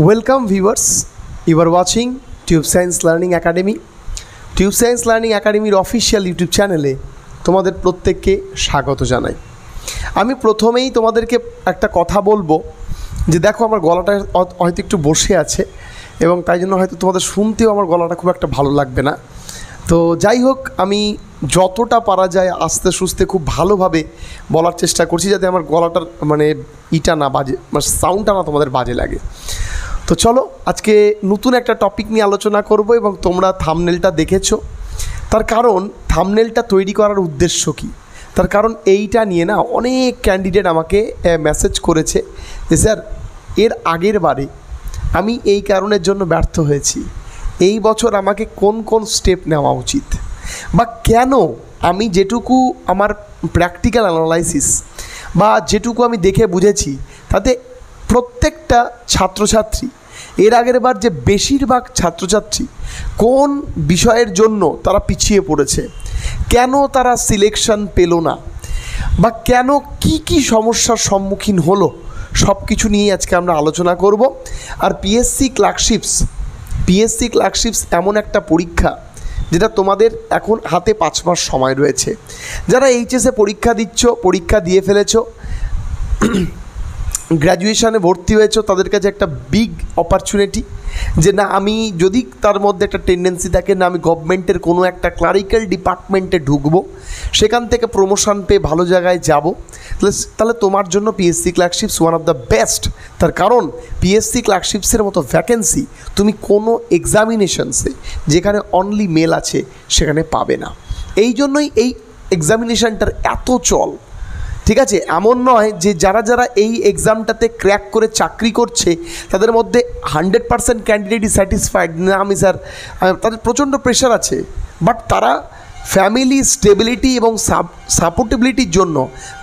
Welcome viewers, you are watching Tube Science Learning Academy. Tube Science Learning Academy official YouTube চ্যানেলে তোমাদের প্রত্যেককে স্বাগত জানাই। আমি প্রথমেই তোমাদেরকে একটা কথা বলবো যে দেখো আমার গলাটা হয়তো একটু বসে আছে এবং তাই জন্য হয়তো তোমাদের শুনতেও আমার গলাটা খুব একটা ভালো লাগবে না। তো যাই হোক, আমি যতটা পারা যায় আস্তে সুস্তে খুব ভালোভাবে বলার চেষ্টা করছি যাতে আমার গলাটার ইটা না বাজে, সাউন্ডটা না তোমাদের বাজে লাগে। তো চলো আজকে নতুন একটা টপিক নিয়ে আলোচনা করব এবং তোমরা থাম্বনেলটা দেখেছো। তার কারণ থাম্বনেলটা তৈরি করার উদ্দেশ্য কী, তার কারণ এইটা নিয়ে না অনেক ক্যান্ডিডেট আমাকে মেসেজ করেছে যে স্যার এর আগের বারে আমি এই কারণের জন্য ব্যর্থ হয়েছি, এই বছর আমাকে কোন কোন স্টেপ নেওয়া উচিত, বা কেন আমি যেটুকু আমার প্র্যাকটিক্যাল অ্যানালাইসিস বা যেটুকু আমি দেখে বুঝেছি তাতে প্রত্যেকটা ছাত্রছাত্রী এর আগের বার যে বেশিরভাগ ছাত্রছাত্রী কোন বিষয়ের জন্য তারা পিছিয়ে পড়েছে, কেন তারা সিলেকশন পেল না, বা কেন কি সমস্যার সম্মুখীন হলো, সব কিছু নিয়ে আজকে আমরা আলোচনা করব। আর পিএসসি ক্লার্কশিপস এমন একটা পরীক্ষা যেটা তোমাদের এখন হাতে 5 মাস সময় রয়েছে। যারা এইচএসে পরীক্ষা দিয়ে ফেলেছো, গ্র্যাজুয়েশনে ভর্তি হয়েছো, তাদের কাছে একটা বিগ অপরচুনিটি যে না, আমি যদি তার মধ্যে একটা টেন্ডেন্সি থাকে না আমি গভর্নমেন্টের কোনো একটা ক্লারিক্যাল ডিপার্টমেন্টে ঢুকবো, সেখান থেকে প্রমোশন পেয়ে ভালো জায়গায় যাব, তাহলে তোমার জন্য PSC clerkships one of the best. তার কারণ পিএসসি ক্লার্কশিপসের মতো ভ্যাকেন্সি তুমি কোনো এক্সামিনেশনসে যেখানে অনলি মেল আছে সেখানে পাবে না। এই জন্যই এই এক্সামিনেশনটার এত চল। ঠিক আছে, এমন নয় যে যারা এই এক্সামটাতে ক্র্যাক করে চাকরি করছে তাদের মধ্যে 100% ক্যান্ডিডেটই স্যাটিসফাইড না আমি স্যার, তাদের প্রচণ্ড প্রেশার আছে, বাট তারা ফ্যামিলি স্টেবিলিটি এবং সাপোর্টেবিলিটির জন্য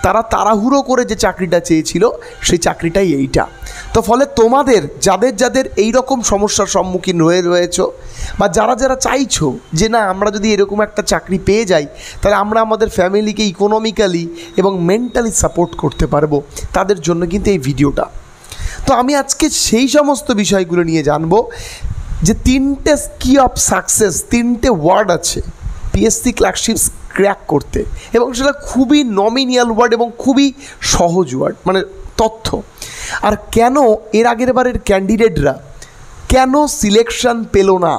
তারা তাড়াহুড়ো করে যে চাকরিটা চেয়েছিল সেই চাকরিটাই এইটা। তো ফলে তোমাদের যাদের এই রকম সমস্যার সম্মুখীন রয়েছো বা যারা চাইছো যে না আমরা যদি এরকম একটা চাকরি পেয়ে যাই তাহলে আমরা আমাদের ফ্যামিলিকে ইকোনমিক্যালি এবং মেন্টালি সাপোর্ট করতে পারবো, তাদের জন্য কিন্তু এই ভিডিওটা। তো আমি আজকে সেই সমস্ত বিষয়গুলো নিয়ে জানবো যে 3টে কি অফ সাকসেস, 3টে ওয়ার্ড আছে পিএসসি ক্লার্কশিপস ক্র্যাক করতে, এবং সেটা খুবই নমিনিয়াল ওয়ার্ড এবং খুবই সহজ ওয়ার্ড, তথ্য। আর কেন এর আগের বারের ক্যান্ডিডেটরা কেন সিলেকশন পেল না,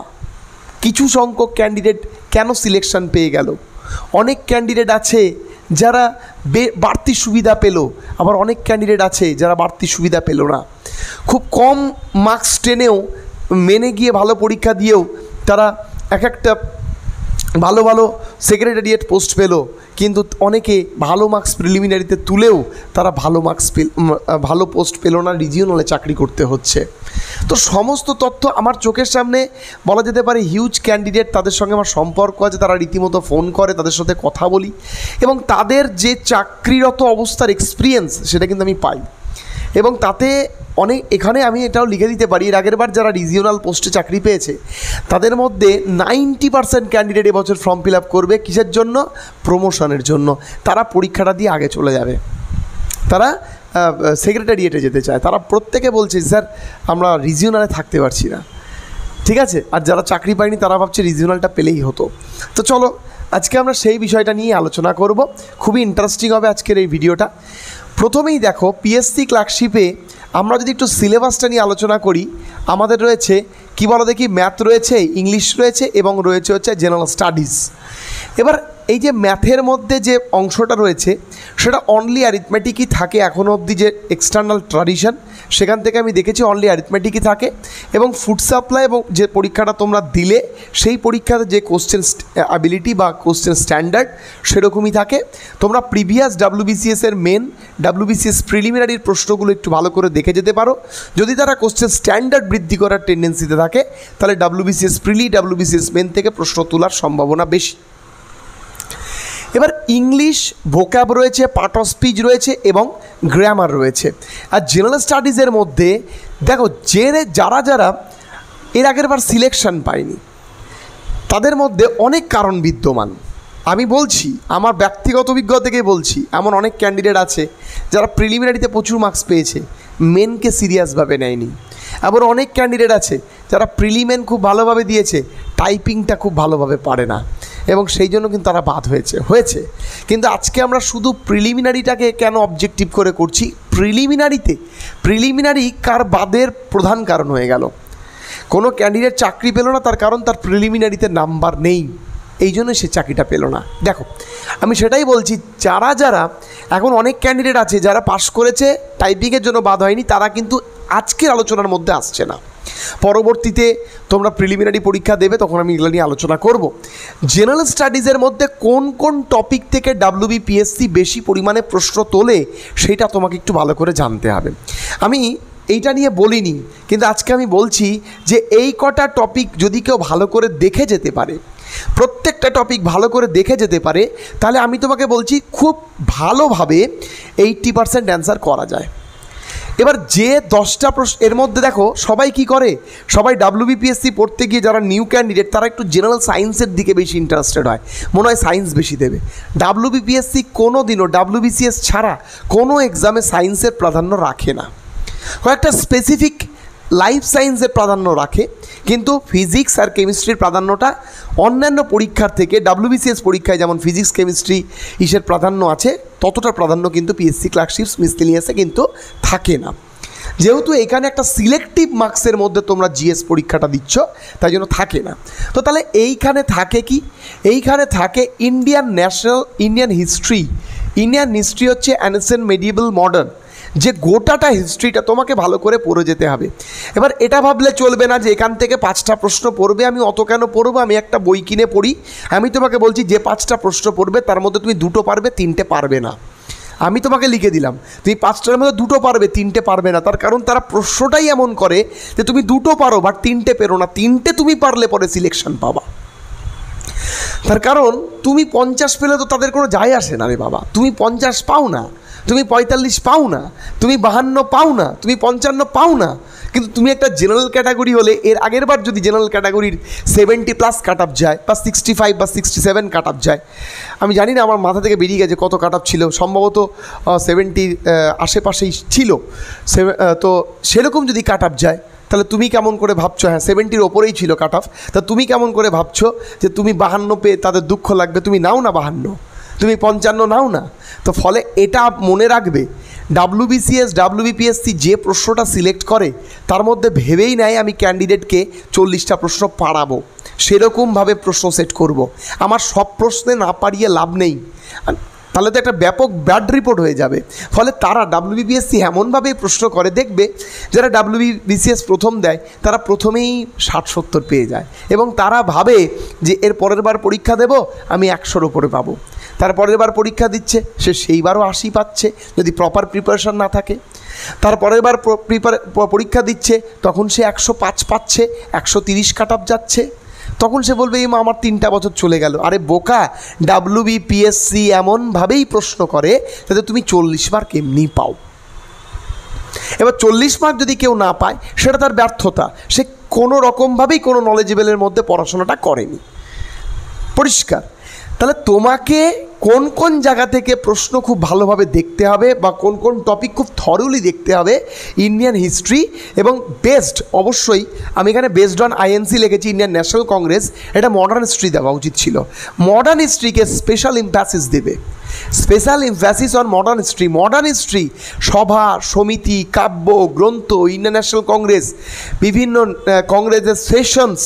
কিছু সংখ্যক ক্যান্ডিডেট কেন সিলেকশন পেয়ে গেল, অনেক ক্যান্ডিডেট আছে যারা বাড়তি সুবিধা পেল, আবার অনেক ক্যান্ডিডেট আছে যারা বাড়তি সুবিধা পেল না, খুব কম মার্কস টেনেও মেনে গিয়ে ভালো পরীক্ষা দিয়েও তারা একটা ভালো সেক্রেটারিয়েট পোস্ট পেল, কিন্তু অনেকে ভালো মার্কস প্রিলিমিনারিতে তুলেও তারা ভালো পোস্ট পেল না, রিজিওনালে চাকরি করতে হচ্ছে। তো সমস্ত তথ্য আমার চোখের সামনে বলা যেতে পারে হিউজ ক্যান্ডিডেট, তাদের সঙ্গে আমার সম্পর্ক আছে, তারা রীতিমতো ফোন করে, তাদের সাথে কথা বলি এবং তাদের যে চাকরিরত অবস্থার এক্সপিরিয়েন্স সেটা কিন্তু আমি পাই। এবং তাতে এখানে আমি এটাও লিখে দিতে পারি এর আগের বার যারা রিজিওনাল পোস্টে চাকরি পেয়েছে তাদের মধ্যে 90% ক্যান্ডিডেট এবছর ফর্ম ফিল আপ করবে কিসের জন্য, প্রমোশনের জন্য। তারা পরীক্ষাটা দিয়ে আগে চলে যাবে, তারা সেক্রেটারিয়েটে যেতে চায়, তারা প্রত্যেকে বলছে স্যার আমরা রিজিওনালে থাকতে পারছি না। ঠিক আছে, আর যারা চাকরি পায়নি তারা ভাবছে রিজিওনালটা পেলেই হতো। তো চলো আজকে আমরা সেই বিষয়টা নিয়ে আলোচনা করব, খুবই ইন্টারেস্টিং হবে আজকের এই ভিডিওটা। প্রথমেই দেখো পিএসসি ক্লার্কশিপে আমরা যদি একটু সিলেবাসটা নিয়ে আলোচনা করি, আমাদের রয়েছে কি বলো দেখি, ম্যাথ রয়েছে, ইংলিশ রয়েছে এবং রয়েছে হচ্ছে জেনারেল স্টাডিজ। এবার এই যে ম্যাথের মধ্যে যে অংশটা রয়েছে সেটা অনলি অ্যারিথমেটিকই থাকে এখনও অবধি, যে এক্সটার্নাল ট্র্যাডিশন সেখান থেকে আমি দেখেছি অনলি অ্যারিথমেটিকই থাকে, এবং ফুড সাপ্লাই এবং যে পরীক্ষাটা তোমরা দিলে সেই পরীক্ষাতে যে কোশ্চেন অ্যাবিলিটি বা কোশ্চেন স্ট্যান্ডার্ড সেরকমই থাকে। তোমরা প্রিভিয়াস ডাব্লিউবিসিএসের মেন, ডাব্লিউবিসিএস প্রিলিমিনারির প্রশ্নগুলো একটু ভালো করে দেখে যেতে পারো। যদি তারা কোশ্চেন স্ট্যান্ডার্ড বৃদ্ধি করার টেন্ডেন্সিতে থাকে তাহলে ডাব্লিউবিসিএস প্রিলি, ডাব্লিউবিসিএস মেন থেকে প্রশ্ন তোলার সম্ভাবনা বেশি। এবার ইংলিশ, ভোক্যাব রয়েছে, পার্ট অফ স্পিচ রয়েছে এবং গ্রামার রয়েছে। আর জেনারেল স্টাডিজের মধ্যে দেখো যারা এর আগের বার সিলেকশন পায়নি তাদের মধ্যে অনেক কারণ বিদ্যমান। আমি বলছি আমার ব্যক্তিগত অভিজ্ঞতা থেকে বলছি, এমন অনেক ক্যান্ডিডেট আছে যারা প্রিলিমিনারিতে প্রচুর মার্কস পেয়েছে, মেনকে সিরিয়াসভাবে নেয়নি। আবার অনেক ক্যান্ডিডেট আছে যারা প্রিলিমেন খুব ভালোভাবে দিয়েছে, টাইপিংটা খুব ভালোভাবে পারে না, এবং সেই জন্য কিন্তু তারা বাদ হয়েছে। কিন্তু আজকে আমরা শুধু প্রিলিমিনারিটাকে কেন অবজেক্টিভ করে করছি, প্রিলিমিনারি কার বাদের প্রধান কারণ হয়ে গেল। কোনো ক্যান্ডিডেট চাকরি পেল না, তার কারণ তার প্রিলিমিনারিতে নাম্বার নেই, এই জন্য সে চাকরিটা পেল না। দেখো, আমি সেটাই বলছি, যারা এখন অনেক ক্যান্ডিডেট আছে যারা পাশ করেছে, টাইপিংয়ের জন্য বাদ হয়নি, তারা কিন্তু আজকের আলোচনার মধ্যে আসছে না। পরবর্তীতে তোমরা প্রিলিমিনারি পরীক্ষা দেবে, তখন আমি এগুলো নিয়ে আলোচনা করব। জেনারেল স্টাডিজের মধ্যে কোন কোন টপিক থেকে ডাব্লিউবিপিএসসি বেশি পরিমাণে প্রশ্ন তোলে, সেটা তোমাকে একটু ভালো করে জানতে হবে। আমি এইটা নিয়ে বলিনি, কিন্তু আজকে আমি বলছি যে এই কটা টপিক যদি কেউ ভালো করে দেখে যেতে পারে, প্রত্যেকটা টপিক ভালো করে দেখে যেতে পারে, তাহলে আমি তোমাকে বলছি খুব ভালোভাবে 80% অ্যান্সার করা যায়। এবার যে 10টা প্রশ্ন এর মধ্যে দেখো, সবাই কি করে, সবাই ডাব্লিউবিপিএসসি পড়তে গিয়ে যারা নিউ ক্যান্ডিডেট, তারা একটু জেনারেল সায়েন্সের দিকে বেশি ইন্টারেস্টেড হয়, মনে হয় সায়েন্স বেশি দেবে। ডাব্লিউবিপিএসসি কোনো দিনও ডাব্লিউবিসিএস ছাড়া কোনো এক্সামে সায়েন্সের প্রাধান্য রাখে না। কয়েকটা স্পেসিফিক লাইফ সায়েন্সের প্রাধান্য রাখে, কিন্তু ফিজিক্স আর কেমিস্ট্রির প্রাধান্যটা অন্যান্য পরীক্ষার থেকে, ডাব্লিউবিসিএস পরীক্ষায় যেমন ফিজিক্স কেমিস্ট্রি ইসের প্রাধান্য আছে, ততটা প্রাধান্য কিন্তু পিএসসি ক্লার্কশিপস মিসলেনিয়াসে কিন্তু থাকে না। যেহেতু এখানে একটা সিলেক্টিভ মার্কসের মধ্যে তোমরা জিএস পরীক্ষাটা দিচ্ছ, তাই জন্য থাকে না। তো তাহলে এইখানে থাকে কি, এইখানে থাকে ইন্ডিয়ান হিস্ট্রি হচ্ছে অ্যানসেন্ট মেডিয়েবল মডার্ন, যে গোটাটা হিস্ট্রিটা তোমাকে ভালো করে পড়ে যেতে হবে। এবার এটা ভাবলে চলবে না যে এখান থেকে 5টা প্রশ্ন পড়বে, আমি অত কেন পড়বো, আমি একটা বই কিনে পড়ি। আমি তোমাকে বলছি যে 5টা প্রশ্ন পড়বে তার মধ্যে তুমি 2টো পারবে, 3টে পারবে না। আমি তোমাকে লিখে দিলাম, তুমি 5টার মধ্যে 2টো পারবে, 3টে পারবে না। তার কারণ তারা প্রশ্নটাই এমন করে যে তুমি 2টো পারো বাট 3টে পেরো না, 3টে তুমি পারলে পরে সিলেকশন পাবা। তার কারণ তুমি 50 পেলে তো তাদের কোনো যায় আসে না রে বাবা, তুমি 50 পাও না, তুমি 45 পাও না, তুমি 52 পাও না, তুমি 55 পাও না, কিন্তু তুমি একটা জেনারেল ক্যাটাগরি হলে, এর আগের বার যদি জেনারেল ক্যাটাগরির 70+ কাট আপ যায়, বা 65 বা 67 কাট আপ যায়, আমি জানি না, আমার মাথা থেকে বেরিয়ে গেছে কত কাট আপ ছিল, সম্ভবত 70 আশেপাশেই ছিল। তো সেরকম যদি কাট আপ যায়, তাহলে তুমি কেমন করে ভাবছো, হ্যাঁ 70-র ওপরেই ছিল কাট অফ, তা তুমি কেমন করে ভাবছো যে তুমি 52 পেয়ে তাদের দুঃখ লাগবে, তুমি নাও না 52, তুমি 55 নাও না। তো ফলে এটা মনে রাখবে, ডাব্লিউবিপিএসসি যে প্রশ্নটা সিলেক্ট করে তার মধ্যে ভেবেই নেয় আমি ক্যান্ডিডেটকে 40টা প্রশ্ন পারাবো, সেরকমভাবে প্রশ্ন সেট করব। আমার সব প্রশ্নে না পারিয়ে লাভ নেই, তাহলে তো একটা ব্যাপক ব্যাড রিপোর্ট হয়ে যাবে। ফলে তারা ডাব্লিউবিপিএসসি এমনভাবেই প্রশ্ন করে, দেখবে যারা ডাব্লিউবিসিএস প্রথম দেয় তারা প্রথমেই 60-70 পেয়ে যায়, এবং তারা ভাবে যে এর পরের বার পরীক্ষা দেব আমি 100-র উপরে পাবো। তার পরের বার পরীক্ষা দিচ্ছে, সে সেইবারও 80 পাচ্ছে যদি প্রপার প্রিপারেশন না থাকে। তার পরের বার পরীক্ষা দিচ্ছে, তখন সে 105 পাচ্ছে, 130 কাট আপ যাচ্ছে, তখন সে বলবে এই মা আমার 3টা বছর চলে গেল। আরে বোকা, ডাব্লিউবিপিএসসি এমনভাবেই প্রশ্ন করে যাতে তুমি 40 মার্ক এমনি পাও। এবার 40 মার্ক যদি কেউ না পায়, সেটা তার ব্যর্থতা, সে কোনো রকমভাবেই কোনো নলেজেবলের মধ্যে পড়াশোনাটা করেনি। পরিষ্কার? তাহলে তোমাকে কোন কোন জায়গা থেকে প্রশ্ন খুব ভালোভাবে দেখতে হবে, বা কোন কোন টপিক খুব থরলি দেখতে হবে ইন্ডিয়ান হিস্ট্রি, এবং বেসড, অবশ্যই আমি এখানে বেসড অন আইএনসি লিখেছি, ইন্ডিয়ান ন্যাশনাল কংগ্রেস, এটা মডার্ন হিস্ট্রি দেওয়া উচিত ছিল। মডার্ন হিস্ট্রিকে স্পেশাল এমফ্যাসিস দেবে, special emphasis on modern history. Modern history সভা, সমিতি, কাব্য, গ্রন্থ, ইন্ডিয়ান ন্যাশনাল কংগ্রেস, বিভিন্ন কংগ্রেসের সেশনস,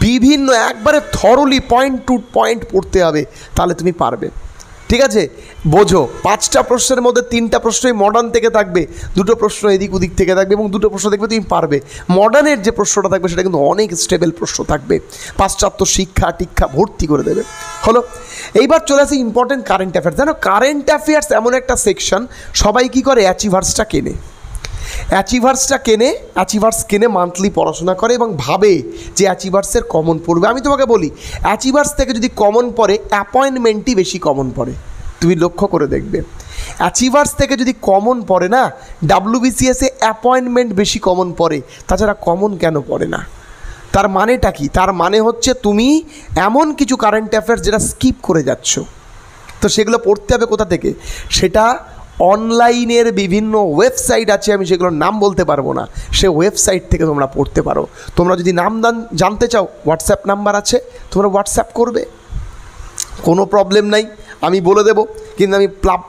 বিভিন্ন একবারে থরলি পয়েন্ট টু পয়েন্ট পড়তে হবে, তাহলে তুমি পারবে। ঠিক আছে, বোঝো, 5টা প্রশ্নের মধ্যে 3টা প্রশ্নই মডার্ন থেকে থাকবে, 2টো প্রশ্ন এদিক ওদিক থেকে থাকবে, এবং 2টো প্রশ্ন দেখবে তুমি পারবে। মডার্নের যে প্রশ্নটা থাকবে সেটা কিন্তু অনেক স্টেবল প্রশ্ন থাকবে, পাশ্চাত্য শিক্ষা টিক্ষা ভর্তি করে দেবে। হলো, এইবার চলে আসি ইম্পর্টেন্ট কারেন্ট অ্যাফেয়ার্স। জানো, কারেন্ট অ্যাফেয়ার্স এমন একটা সেকশন, সবাই কী করে, অ্যাচিভার্সটা কেনে মান্থলি পড়াশোনা করে এবং ভাবে যে অ্যাচিভার্সের কমন পড়বে। আমি তোমাকে বলি, অ্যাচিভার্স থেকে যদি কমন পড়ে, অ্যাপয়েন্টমেন্টই বেশি কমন পড়ে। তুমি লক্ষ্য করে দেখবে, অ্যাচিভার্স থেকে যদি কমন পড়ে না, ডাব্লিউবিসিএসে অ্যাপয়েন্টমেন্ট বেশি কমন পড়ে। তাছাড়া কমন কেন পড়ে না? তার মানেটা কি? তার মানে হচ্ছে তুমি এমন কিছু কারেন্ট অ্যাফেয়ার্স যেটা স্কিপ করে যাচ্ছ, তো সেগুলো পড়তে হবে কোথা থেকে? সেটা অনলাইনের বিভিন্ন ওয়েবসাইট আছে, আমি সেগুলোর নাম বলতে পারবো না, সে ওয়েবসাইট থেকে তোমরা পড়তে পারো। তোমরা যদি নাম জানতে চাও, হোয়াটসঅ্যাপ নাম্বার আছে, তোমরা হোয়াটসঅ্যাপ করবে, কোনো প্রবলেম নাই, আমি বলে দেবো। কিন্তু আমি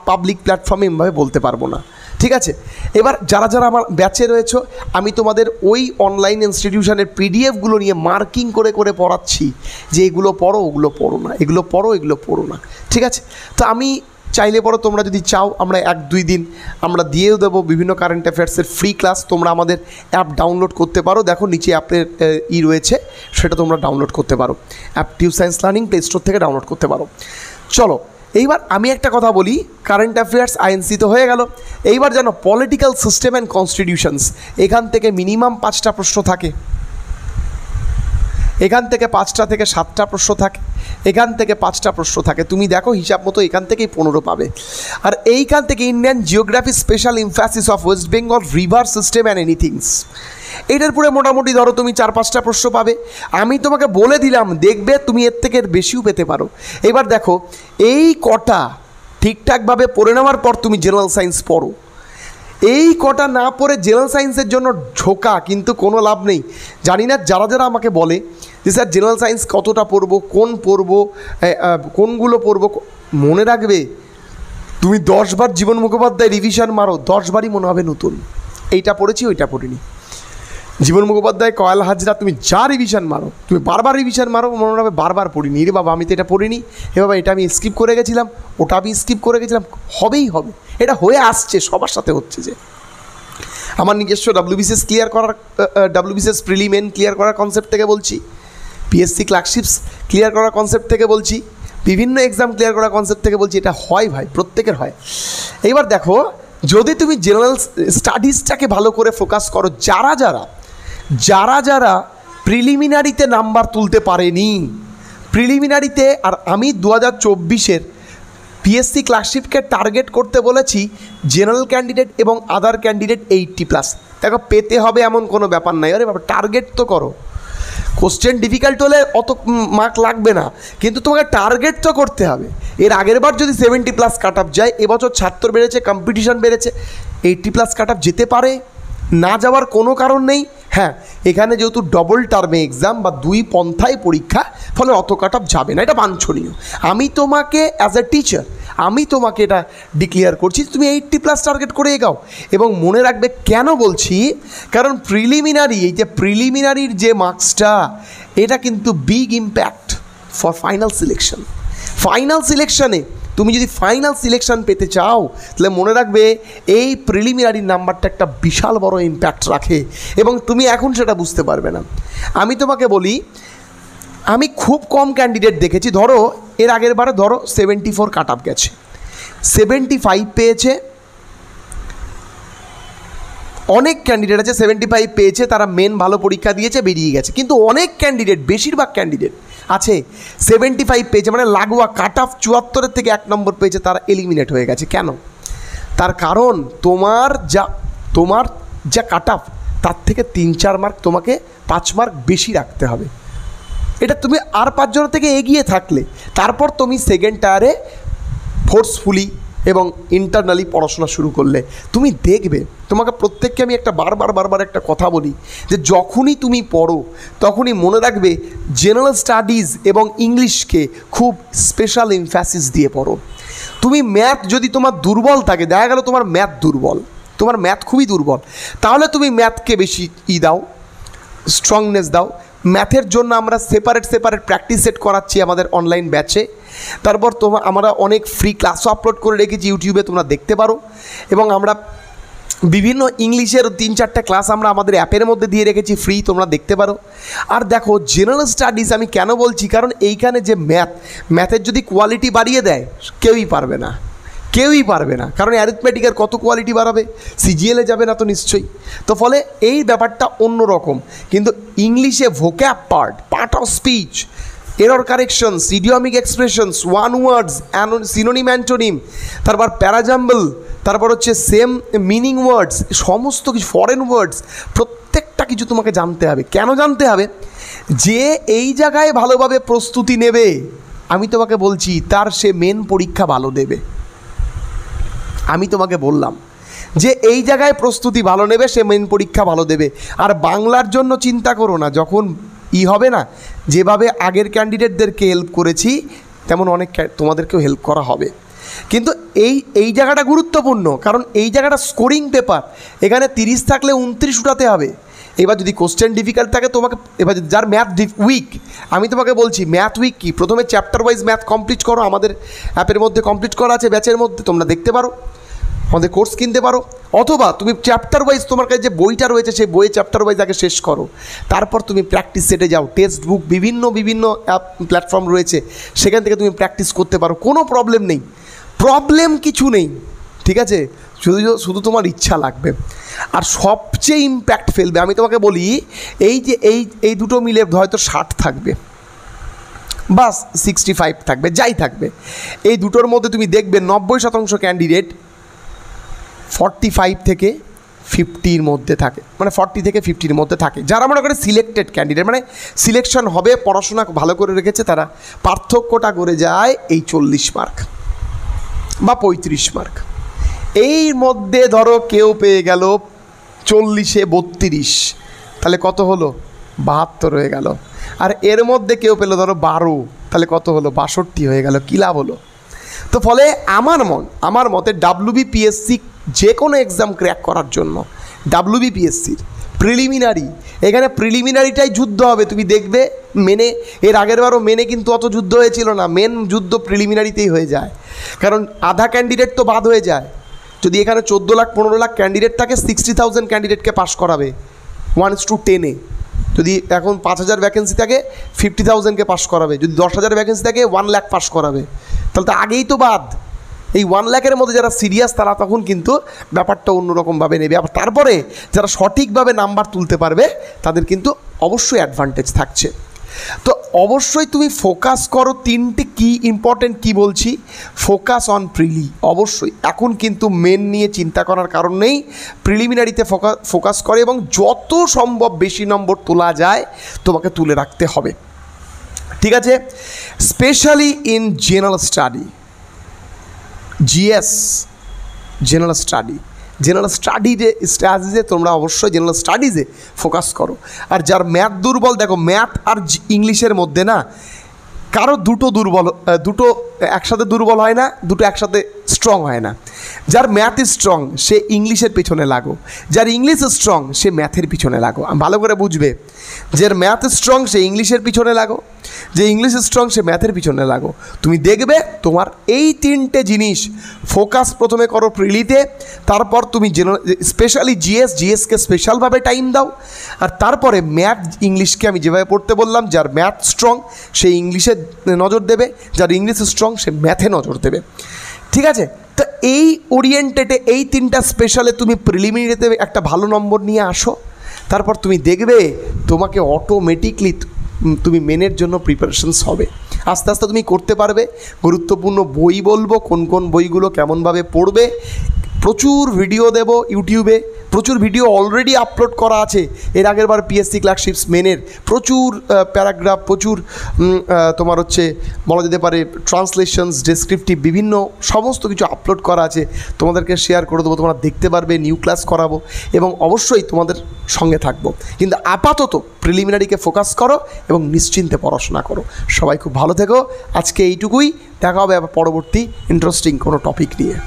পাবলিক প্ল্যাটফর্মে এমভাবে বলতে পারবো না, ঠিক আছে? এবার যারা যারা আমার ব্যাচে রয়েছে, আমি তোমাদের ওই অনলাইন ইনস্টিটিউশনের পিডিএফগুলো নিয়ে মার্কিং করে করে পড়াচ্ছি যে এগুলো পড়ো, ওগুলো পড়ো না, এগুলো পড়ো, এগুলো পড়ো না, ঠিক আছে? তো আমি চাইলে পড়ো, তোমরা যদি চাও আমরা 1-2 দিন আমরা দিয়েও দেবো বিভিন্ন কারেন্ট অ্যাফেয়ার্সের ফ্রি ক্লাস। তোমরা আমাদের অ্যাপ ডাউনলোড করতে পারো, দেখো নিচে অ্যাপের রয়েছে, সেটা তোমরা ডাউনলোড করতে পারো। App tube science learning play store থেকে ডাউনলোড করতে পারো। চলো এইবার আমি একটা কথা বলি, কারেন্ট অ্যাফেয়ার্স আইএনসি তো হয়ে গেল। এইবার জানো পলিটিক্যাল সিস্টেম অ্যান্ড কনস্টিটিউশনস, এখান থেকে মিনিমাম 5টা প্রশ্ন থাকে, এখান থেকে 5টা থেকে 7টা প্রশ্ন থাকে, এখান থেকে 5টা প্রশ্ন থাকে। তুমি দেখো হিসাব মতো এখান থেকেই 15 পাবে। আর এইখান থেকে Indian geography special emphasis of West Bengal river system and anythings, এটার পরে মোটামুটি ধরো তুমি 4-5টা প্রশ্ন পাবে। আমি তোমাকে বলে দিলাম, দেখবে তুমি এর থেকে বেশিও পেতে পারো। এবার দেখো এই কটা ঠিকঠাকভাবে পড়ে নেওয়ার পর তুমি জেনারেল সায়েন্স পড়ো। এই কটা না পড়ে জেনারেল সায়েন্সের জন্য ঝোঁকা কিন্তু কোনো লাভ নেই। জানি না যারা যারা আমাকে বলে যে স্যার জেনারেল সায়েন্স কতটা পড়বো, কোনগুলো পড়বো, মনে রাখবে তুমি 10 বার জীবন মুখোপাধ্যায় রিভিশন মারো, 10 বারই মনে হবে নতুন, এইটা পড়েছি ওইটা পড়িনি। জীবন মুখোপাধ্যায়, কয়াল হাজরা, তুমি যা রিভিশন মারো, তুমি বারবার রিভিশন মারো, মনে হবে বারবার পড়িনি, রে বাবা আমি তো এটা পড়িনি, এ বাবা এটা আমি স্কিপ করে গেছিলাম, ওটা আমি স্কিপ করে গেছিলাম, হবেই হবে, এটা হয়ে আসছে, সবার সাথে হচ্ছে। যে আমার নিজস্ব ডাব্লিউবিসিএস প্রিলিমেন ক্লিয়ার করার কনসেপ্ট থেকে বলছি, পিএসসি ক্লার্কশিপস ক্লিয়ার করার কনসেপ্ট থেকে বলছি, বিভিন্ন এক্সাম ক্লিয়ার করার কনসেপ্ট থেকে বলছি, এটা হয় ভাই, প্রত্যেকের হয়। এইবার দেখো যদি তুমি জেনারেল স্টাডিজটাকে ভালো করে ফোকাস করো, যারা যারা প্রিলিমিনারিতে নাম্বার তুলতে পারেনি, প্রিলিমিনারিতে, আর আমি 2024-এর পিএসসি ক্লার্কশিপকে টার্গেট করতে বলেছি জেনারেল ক্যান্ডিডেট এবং আদার ক্যান্ডিডেট 80+। দেখো পেতে হবে এমন কোনো ব্যাপার নাই, আরে বাবা টার্গেট তো করো। কোশ্চেন ডিফিকাল্ট হলে অত মার্ক লাগবে না, কিন্তু তোমাকে টার্গেট তো করতে হবে। এর আগের বার যদি 70+ কাট আপ যায়, এবছর ছাত্র বেড়েছে, কম্পিটিশন বেড়েছে, 80+ কাট আপ যেতে পারে, না যাওয়ার কোনো কারণ নেই। হ্যাঁ, এখানে যেহেতু ডবল টার্মে এক্সাম বা 2 পন্থায় পরীক্ষা, ফলে অত কাট আপ যাবে না, এটা বাঞ্ছনীয়। আমি তোমাকে অ্যাজ এ টিচার আমি তোমাকে এটা ডিক্লেয়ার করছি, তুমি 80+ টার্গেট করে এগাও। এবং মনে রাখবে কেন বলছি, কারণ প্রিলিমিনারি, এই যে প্রিলিমিনারির যে মার্কসটা, এটা কিন্তু big impact for final selection. Final সিলেকশনে তুমি যদি ফাইনাল সিলেকশন পেতে চাও, তাহলে মনে রাখবে এই প্রিলিমিনারি নাম্বারটা একটা বিশাল বড় ইম্প্যাক্ট রাখে, এবং তুমি এখন সেটা বুঝতে পারবে না। আমি তোমাকে বলি, আমি খুব কম ক্যান্ডিডেট দেখেছি, ধরো এর আগের বারে ধরো 74 কাট আপ গেছে, 75 পেয়েছে, অনেক ক্যান্ডিডেট আছে 75 পেয়েছে, তারা মেন ভালো পরীক্ষা দিয়েছে, বেরিয়ে গেছে। কিন্তু অনেক ক্যান্ডিডেট, বেশিরভাগ ক্যান্ডিডেট আছে 75 পেয়েছে, মানে লাগোয়া কাট অফ 74-এর থেকে 1 নম্বর পেয়েছে, তারা এলিমিনেট হয়ে গেছে। কেন? তার কারণ তোমার যা কাট অফ, তার থেকে 3-4 মার্ক তোমাকে 5 মার্ক বেশি রাখতে হবে। এটা তুমি আর 5 জনের থেকে এগিয়ে থাকলে তারপর তুমি সেকেন্ড টায়ারে ফোর্সফুলি এবং ইন্টারনালি পড়াশোনা শুরু করলে তুমি দেখবে, তোমাকে প্রত্যেককে আমি একটা বারবার একটা কথা বলি যে যখনই তুমি পড়ো তখনই মনে রাখবে জেনারেল স্টাডিজ এবং ইংলিশকে খুব স্পেশাল এমফ্যাসিস দিয়ে পড়ো। তুমি ম্যাথ যদি তোমার দুর্বল থাকে, দেখা গেল তোমার ম্যাথ দুর্বল, তোমার ম্যাথ খুবই দুর্বল, তাহলে তুমি ম্যাথকে বেশি দাও, স্ট্রংনেস দাও। ম্যাথের জন্য আমরা সেপারেট প্র্যাকটিস সেট করাচ্ছি আমাদের অনলাইন ব্যাচে। তারপর আমরা অনেক ফ্রি ক্লাসও আপলোড করে রেখেছি ইউটিউবে, তোমরা দেখতে পারো। এবং আমরা বিভিন্ন ইংলিশের 3-4টা ক্লাস আমরা আমাদের অ্যাপের মধ্যে দিয়ে রেখেছি ফ্রি, তোমরা দেখতে পারো। আর দেখো জেনারেল স্টাডিজ আমি কেন বলছি, কারণ এইখানে যে ম্যাথের যদি কোয়ালিটি বাড়িয়ে দেয় কেউই পারবে না, কারণ অ্যারিথমেটিকের কত কোয়ালিটি বাড়াবে, সিজিএলে যাবে না তো নিশ্চয়ই। তো ফলে এই ব্যাপারটা অন্য রকম। কিন্তু ইংলিশে vocab part of speech, error corrections, idiomatic expressions, one words, synonym antonym, তারপর প্যারাজাম্বল, তারপর হচ্ছে সেম মিনিং ওয়ার্ডস, সমস্ত কিছু ফরেন ওয়ার্ডস, প্রত্যেকটা কিছু তোমাকে জানতে হবে। কেন জানতে হবে? যে এই জায়গায় ভালোভাবে প্রস্তুতি নেবে, আমি তোমাকে বলছি তার সে মেন পরীক্ষা ভালো দেবে। আমি তোমাকে বললাম যে এই জায়গায় প্রস্তুতি ভালো নেবে, সে মেন পরীক্ষা ভালো দেবে। আর বাংলার জন্য চিন্তা করো না, যখন হবে না, যেভাবে আগের ক্যান্ডিডেটদেরকে হেল্প করেছি তেমন অনেক তোমাদেরকেও হেল্প করা হবে। কিন্তু এই জায়গাটা গুরুত্বপূর্ণ, কারণ এই জায়গাটা স্কোরিং পেপার, এখানে 30 থাকলে 29 উঠাতে হবে। এবার যদি কোশ্চেন ডিফিকাল্ট থাকে তোমাকে, এবার যার ম্যাথ উইক, আমি তোমাকে বলছি ম্যাথ উইক কি, প্রথমে চ্যাপ্টার ওয়াইজ ম্যাথ কমপ্লিট করো, আমাদের অ্যাপের মধ্যে কমপ্লিট করা আছে, ব্যাচের মধ্যে তোমরা দেখতে পারো, আমাদের কোর্স কিনতে পারো। অথবা তুমি চ্যাপ্টার ওয়াইজ, তোমার কাছে যে বইটা রয়েছে সেই বইয়ে চ্যাপ্টার ওয়াইজ আগে শেষ করো, তারপর তুমি প্র্যাকটিস সেটে যাও। টেক্সট বুক বিভিন্ন অ্যাপ প্ল্যাটফর্ম রয়েছে, সেখান থেকে তুমি প্র্যাকটিস করতে পারো, কোনো প্রবলেম নেই, প্রবলেম কিছু নেই, ঠিক আছে? শুধু তোমার ইচ্ছা লাগবে। আর সবচেয়ে ইম্প্যাক্ট ফেলবে, আমি তোমাকে বলি, এই যে এই দুটো মিলে হয়তো 60 থাকবে, বাস 65 থাকবে, যাই থাকবে, এই দুটোর মধ্যে তুমি দেখবে 90% ক্যান্ডিডেট 45 থেকে 50-র মধ্যে থাকে, মানে 40 থেকে 50-র মধ্যে থাকে, যারা মনে করে সিলেক্টেড ক্যান্ডিডেট, মানে সিলেকশন হবে, পড়াশোনা ভালো করে রেখেছে, তারা পার্থক্যটা করে যায় এই 40 মার্ক বা 35 মার্ক। এই মধ্যে ধরো কেউ পেয়ে গেল 40-এ 32, তাহলে কত হলো? 72 হয়ে গেল। আর এর মধ্যে কেউ পেলো ধরো 12, তাহলে কত হলো? 62 হয়ে গেল। কী লাভ হলো? তো ফলে আমার মতে WBPSC যে কোনো এক্সাম ক্র্যাক করার জন্য, WBPSCর প্রিলিমিনারি, এখানে প্রিলিমিনারিটাই যুদ্ধ হবে। তুমি দেখবে মেনে, এর আগের বারও মেনে কিন্তু অত যুদ্ধ হয়েছিল না, মেন যুদ্ধ প্রিলিমিনারিতেই হয়ে যায়, কারণ আধা ক্যান্ডিডেট তো বাদ হয়ে যায়। যদি এখানে 14 লাখ 15 লাখ ক্যান্ডিডেট থাকে, 60,000 ক্যান্ডিডেটকে পাস করাবে 1:10-এ। যদি এখন 5,000 ভ্যাকেন্সি থাকে, 50,000কে পাস করাবে। যদি 10,000 ভ্যাকেন্সি থাকে, 1 লাখ পাস করাবে। তাহলে তো আগেই তো বাদ। এই 1 লাখের মধ্যে যারা সিরিয়াস, তারা তখন কিন্তু ব্যাপারটা অন্যরকমভাবে নেবে। আবার তারপরে যারা সঠিকভাবে নাম্বার তুলতে পারবে, তাদের কিন্তু অবশ্যই অ্যাডভান্টেজ থাকছে। তো অবশ্যই তুমি ফোকাস করো। 3টে কি ইম্পর্টেন্ট কি বলছি, ফোকাস অন প্রিলি। অবশ্যই এখন কিন্তু মেন নিয়ে চিন্তা করার কারণ নেই, প্রিলিমিনারিতে ফোকাস করে এবং যত সম্ভব বেশি নম্বর তোলা যায় তোমাকে তুলে রাখতে হবে, ঠিক আছে? Specially in general study, GS, general স্টাডিজে তোমরা অবশ্যই জেনারেল স্টাডিজে ফোকাস করো। আর যার ম্যাথ দুর্বল, দেখো ম্যাথ আর ইংলিশের মধ্যে না কারো দুটো একসাথে দুর্বল হয় না, দুটো একসাথে স্ট্রং হয় না। যার ম্যাথ স্ট্রং সে ইংলিশের পিছনে লাগো, যার ইংলিশ স্ট্রং সে ম্যাথের পিছনে লাগো। ভালো করে বুঝবে, যার ম্যাথ স্ট্রং সে ইংলিশের পিছনে লাগো, যে ইংলিশ স্ট্রং সে ম্যাথের পিছনে লাগো। তুমি দেখবে তোমার এই 3টে জিনিস ফোকাস প্রথমে করো প্রিলিতে, তারপর তুমি স্পেশালি জিএসকে স্পেশালভাবে টাইম দাও, আর তারপরে ম্যাথ ইংলিশকে আমি যেভাবে পড়তে বললাম, যার ম্যাথ স্ট্রং সে ইংলিশে নজর দেবে, যার ইংলিশ স্ট্রং সে ম্যাথে নজর দেবে, ঠিক আছে? তো এই ওরিয়েন্টেডে এই 3টা স্পেশালে তুমি প্রিলিমিনারিতে একটা ভালো নম্বর নিয়ে আসো, তারপর তুমি দেখবে তোমাকে অটোমেটিকলি তুমি মেনের জন্য প্রিপারেশনস হবে, আস্তে আস্তে তুমি করতে পারবে। গুরুত্বপূর্ণ বই বলবো, কোন কোন বইগুলো কেমনভাবে পড়বে, প্রচুর ভিডিও দেব ইউটিউবে, প্রচুর ভিডিও অলরেডি আপলোড করা আছে। এর আগের বার পিএসসি ক্লার্কশিপস মেনের প্রচুর প্যারাগ্রাফ, প্রচুর তোমার হচ্ছে বলা যেতে পারে ট্রান্সলেশনস, ডেসক্রিপটিভ বিভিন্ন সমস্ত কিছু আপলোড করা আছে, তোমাদেরকে শেয়ার করে দেবো, তোমরা দেখতে পারবে। নিউ ক্লাস করাবো এবং অবশ্যই তোমাদের সঙ্গে থাকবো। কিন্তু আপাতত প্রিলিমিনারিকে ফোকাস করো এবং নিশ্চিন্তে পড়াশোনা করো। সবাই খুব ভালো থেকো। আজকে এইটুকুই, দেখা হবে আবার পরবর্তী ইন্টারেস্টিং কোনো টপিক নিয়ে।